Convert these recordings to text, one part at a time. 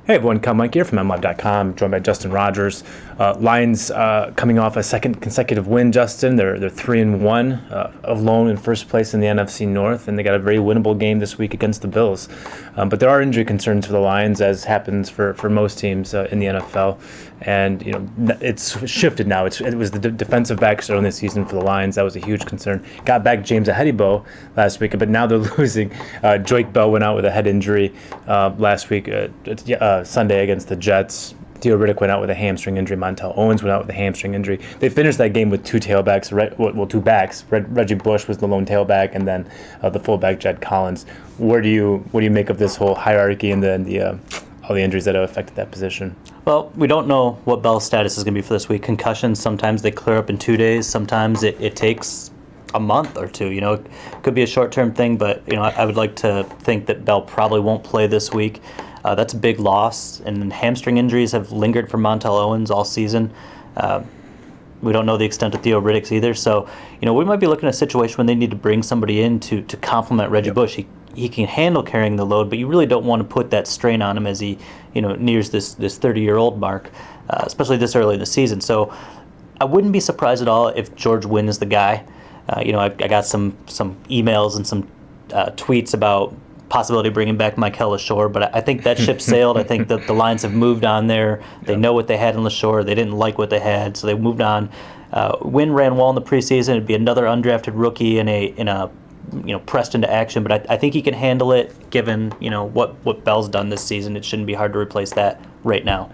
Hey everyone, Cal Mike here from MLive.com, joined by Justin Rogers. Lions coming off a second consecutive win, Justin. They're 3-1, alone in first place in the NFC North, and they got a very winnable game this week against the Bills. But there are injury concerns for the Lions, as happens for most teams in the NFL. And it's shifted now. It was the defensive backs early in the season for the Lions. That was a huge concern. Got back james-ihedigbo last week, but now they're losing. Joique-bell went out with a head injury last week. Sunday against the Jets. Theo Riddick went out with a hamstring injury. Montel Owens went out with a hamstring injury. They finished that game with two tailbacks. Two backs. Reggie Bush was the lone tailback, and then the fullback Jed Collins. What do you make of this whole hierarchy and then all the injuries that have affected that position? Well, we don't know what Bell's status is going to be for this week. Concussions, sometimes they clear up in 2 days. Sometimes it takes a month or two. It could be a short-term thing, but I would like to think that Bell probably won't play this week. That's a big loss, and hamstring injuries have lingered for Montel Owens all season. We don't know the extent of Theo Riddick's either, so we might be looking at a situation when they need to bring somebody in to complement Reggie Bush. He can handle carrying the load, but you really don't want to put that strain on him as he nears this 30-year-old mark, especially this early in the season. So I wouldn't be surprised at all if George Wynn is the guy. I got some emails and some tweets about possibility of bringing back Michael LaShore, but I think that ship sailed. I think that the Lions have moved on there. They know what they had in LaShore. They didn't like what they had, so they moved on. Wynn ran well in the preseason. It'd be another undrafted rookie in a pressed into action, but I think he can handle it given what Bell's done this season. It shouldn't be hard to replace that right now.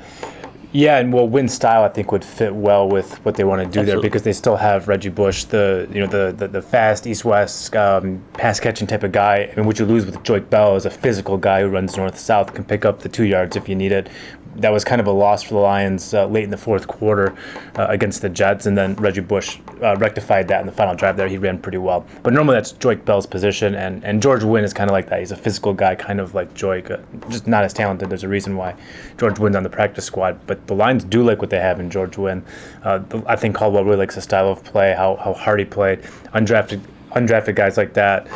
Yeah, and Wynn's style I think would fit well with what they want to do there, because they still have Reggie Bush, the fast east-west pass catching type of guy. I mean, what you lose with Joique-bell is a physical guy who runs north-south, can pick up the 2 yards if you need it. That was kind of a loss for the Lions late in the fourth quarter against the Jets, and then Reggie Bush rectified that in the final drive there. He ran pretty well. But normally that's Joique-bell's position, and George Wynn is kind of like that. He's a physical guy, kind of like Joique, just not as talented. There's a reason why George Wynn's on the practice squad. But the Lions do like what they have in George Wynn. I think Caldwell really likes the style of play, how hard he played. Undrafted guys like that,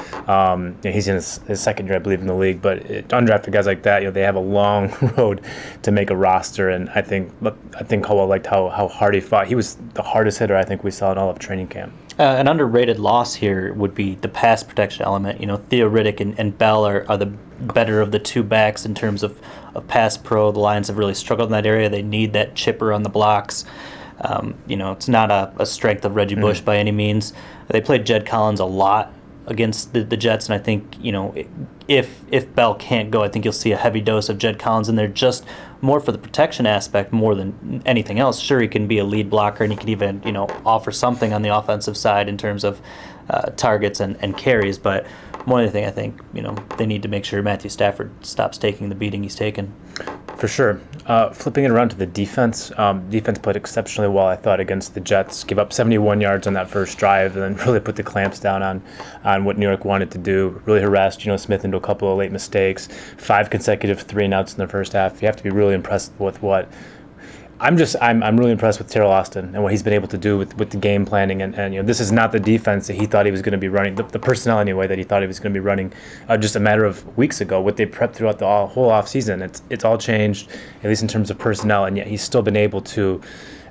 he's in his second year, I believe, in the league. But undrafted guys like that, they have a long road to make a roster. And I think Caldwell liked how hard he fought. He was the hardest hitter I think we saw in all of training camp. An underrated loss here would be the pass protection element. Theo Riddick and Bell are the better of the two backs in terms of pass pro. The Lions have really struggled in that area. They need that chipper on the blocks. It's not a strength of Reggie Bush by any means. They played Jed Collins a lot against the Jets, and I think if Bell can't go, I think you'll see a heavy dose of Jed Collins in there, just more for the protection aspect more than anything else. Sure, he can be a lead blocker, and he can even offer something on the offensive side in terms of targets and carries, but more than anything, I think they need to make sure Matthew Stafford stops taking the beating he's taken. For sure. Flipping it around to the defense. Defense played exceptionally well, I thought, against the Jets. Gave up 71 yards on that first drive, and then really put the clamps down on what New York wanted to do. Really harassed Smith into a couple of late mistakes. 5 consecutive 3-and-outs in the first half. You have to be really impressed with what. I'm really impressed with Terrell Austin and what he's been able to do with the game planning, and this is not the defense that he thought he was going to be running, the personnel anyway that he thought he was going to be running just a matter of weeks ago. What they prepped throughout the whole offseason, it's all changed, at least in terms of personnel, and yet he's still been able to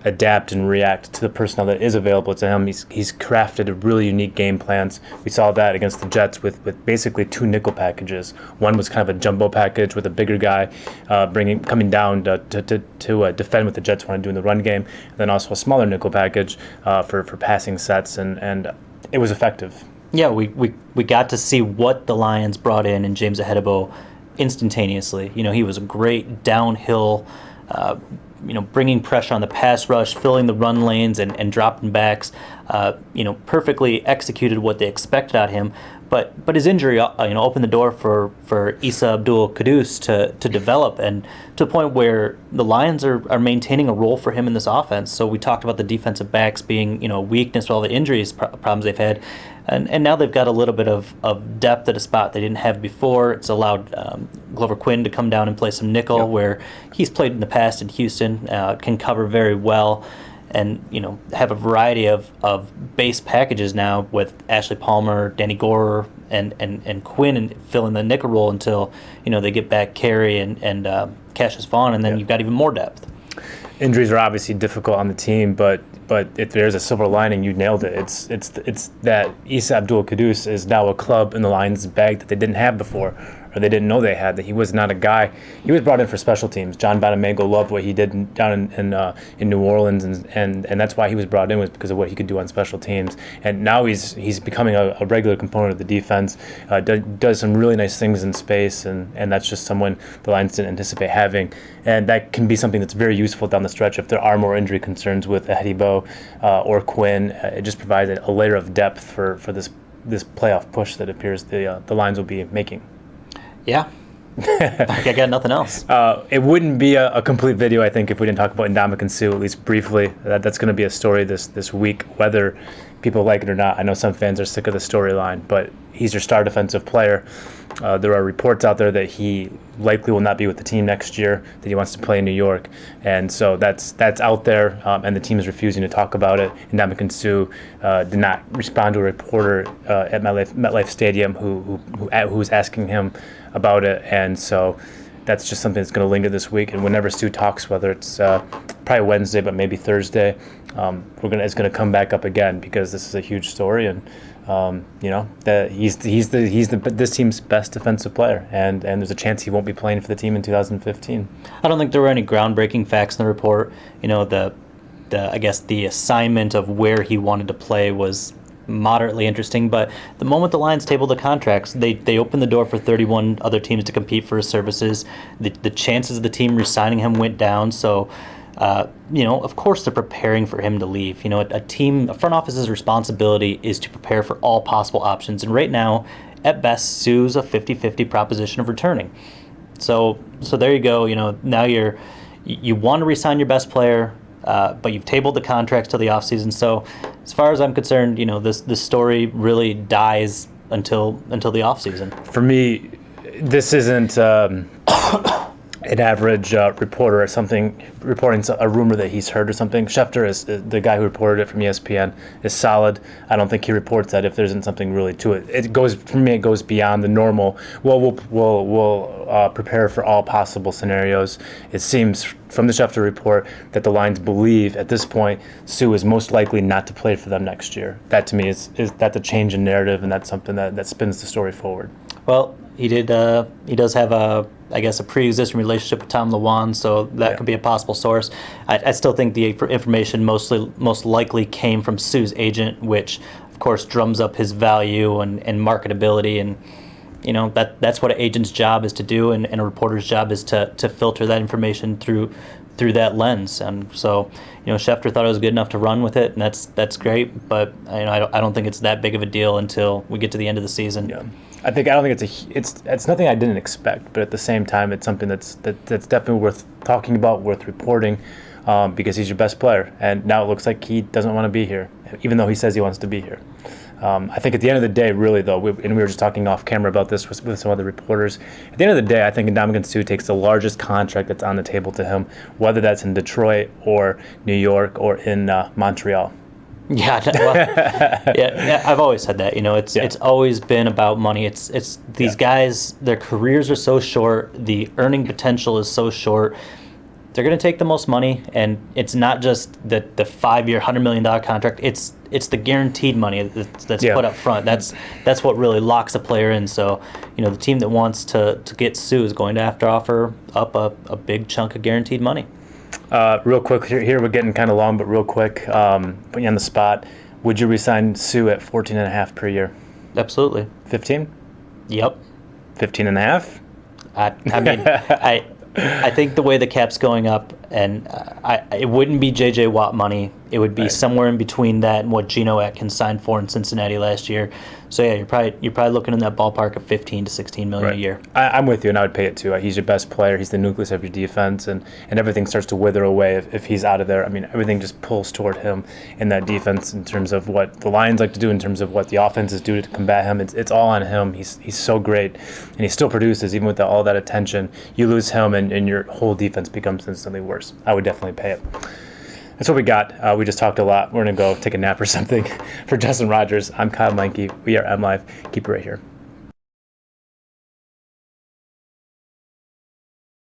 adapt and react to the personnel that is available to him. He's crafted a really unique game plans. We saw that against the Jets with basically 2 nickel packages. One was kind of a jumbo package with a bigger guy coming down to defend what the Jets want to do in the run game, and then also a smaller nickel package for passing sets, and it was effective. Yeah, we got to see what the Lions brought in james-ihedigbo instantaneously. He was a great downhill bringing pressure on the pass rush, filling the run lanes and dropping backs, perfectly executed what they expected out of him. But his injury, opened the door for Issa Abdul-Quddus to develop, and to the point where the Lions are maintaining a role for him in this offense. So we talked about the defensive backs being, a weakness with all the injuries problems they've had. And now they've got a little bit of depth at a spot they didn't have before. It's allowed Glover Quinn to come down and play some nickel, where he's played in the past in Houston, can cover very well, and have a variety of base packages now with Ashley Palmer, Danny Gore, and Quinn and fill in the nickel role until they get back Carey and Cassius Vaughn, and then you've got even more depth. Injuries are obviously difficult on the team, but if there's a silver lining, you nailed it. It's that Issa Abdul Quddus is now a club in the Lions' bag that they didn't have before, or they didn't know they had. That he was not a guy. He was brought in for special teams. John Bonamago loved what he did down in New Orleans, and that's why he was brought in, was because of what he could do on special teams. And now he's becoming a regular component of the defense. Does some really nice things in space, and that's just someone the Lions didn't anticipate having. And that can be something that's very useful down the stretch if there are more injury concerns with Ihedigbo or Quinn. It just provides a layer of depth for this playoff push that appears the Lions will be making. Yeah. I got nothing else. It wouldn't be a complete video, I think, if we didn't talk about Ndamukong Suh, at least briefly. That's going to be a story this week, whether people like it or not. I know some fans are sick of the storyline, but he's your star defensive player. There are reports out there that he likely will not be with the team next year, that he wants to play in New York. And so that's out there, and the team is refusing to talk about it. Ndamukong Suh did not respond to a reporter at MetLife Stadium who was asking him about it. And so that's just something that's going to linger this week. And whenever Suh talks, whether it's probably Wednesday, but maybe Thursday, it's going to come back up again, because this is a huge story, and that he's this team's best defensive player, and there's a chance he won't be playing for the team in 2015. I don't think there were any groundbreaking facts in the report. I guess the assignment of where he wanted to play was moderately interesting, but the moment the Lions tabled the contracts, they opened the door for 31 other teams to compete for his services. The chances of the team re-signing him went down, so of course they're preparing for him to leave. A front office's responsibility is to prepare for all possible options, and right now, at best, Suh's a 50-50 proposition of returning. So there you go. Now you want to re-sign your best player, but you've tabled the contracts till the offseason. So as far as I'm concerned, this story really dies until the offseason. For me, this isn't an average reporter or something reporting a rumor that he's heard or something. Schefter is the guy who reported it from ESPN, is solid. I don't think he reports that if there isn't something really to it. It goes beyond the normal. Well, we'll prepare for all possible scenarios. It seems from the Schefter report that the Lions believe at this point Suh is most likely not to play for them next year. That to me is that's a change in narrative, and that's something that spins the story forward. Well, he does have a pre-existing relationship with Tom LeWan, so that could be a possible source. I still think the information most likely came from Suh's agent, which of course drums up his value and marketability, and that's what an agent's job is to do, and a reporter's job is to filter that information through that lens. And so Schefter thought it was good enough to run with it, and that's great, but I don't think it's that big of a deal until we get to the end of the season. Yeah. I don't think it's nothing I didn't expect, but at the same time, it's something that's definitely worth talking about, worth reporting, because he's your best player, and now it looks like he doesn't want to be here, even though he says he wants to be here. I think at the end of the day, really though, we were just talking off camera about this with some other reporters. At the end of the day, I think Ndamukong Suh takes the largest contract that's on the table to him, whether that's in Detroit or New York or in Montreal. Yeah, well, I've always said that. It's always been about money. It's these guys, their careers are so short, the earning potential is so short. They're going to take the most money, and it's not just the 5-year, $100 million contract. It's the guaranteed money that's put up front. That's what really locks a player in. So, the team that wants to get Suh is going to have to offer up a big chunk of guaranteed money. Real quick, here we're getting kind of long, but real quick, putting you on the spot. Would you resign Suh at 14.5 per year? Absolutely. 15? Yep. 15.5? I mean, I think the way the cap's going up, and it wouldn't be J.J. Watt money. It would be somewhere in between that and what Geno Atkins signed for in Cincinnati last year. So yeah, you're probably looking in that ballpark of 15 to 16 million a year. I'm with you, and I would pay it too. He's your best player. He's the nucleus of your defense, and everything starts to wither away if he's out of there. I mean, everything just pulls toward him in that defense in terms of what the Lions like to do, in terms of what the offenses do to combat him. It's all on him. He's so great, and he still produces even with all that attention. You lose him, and your whole defense becomes instantly worse. I would definitely pay it. That's what we got. We just talked a lot. We're going to go take a nap or something. For Justin Rogers, I'm Kyle Meinke. We are MLive. Keep it right here.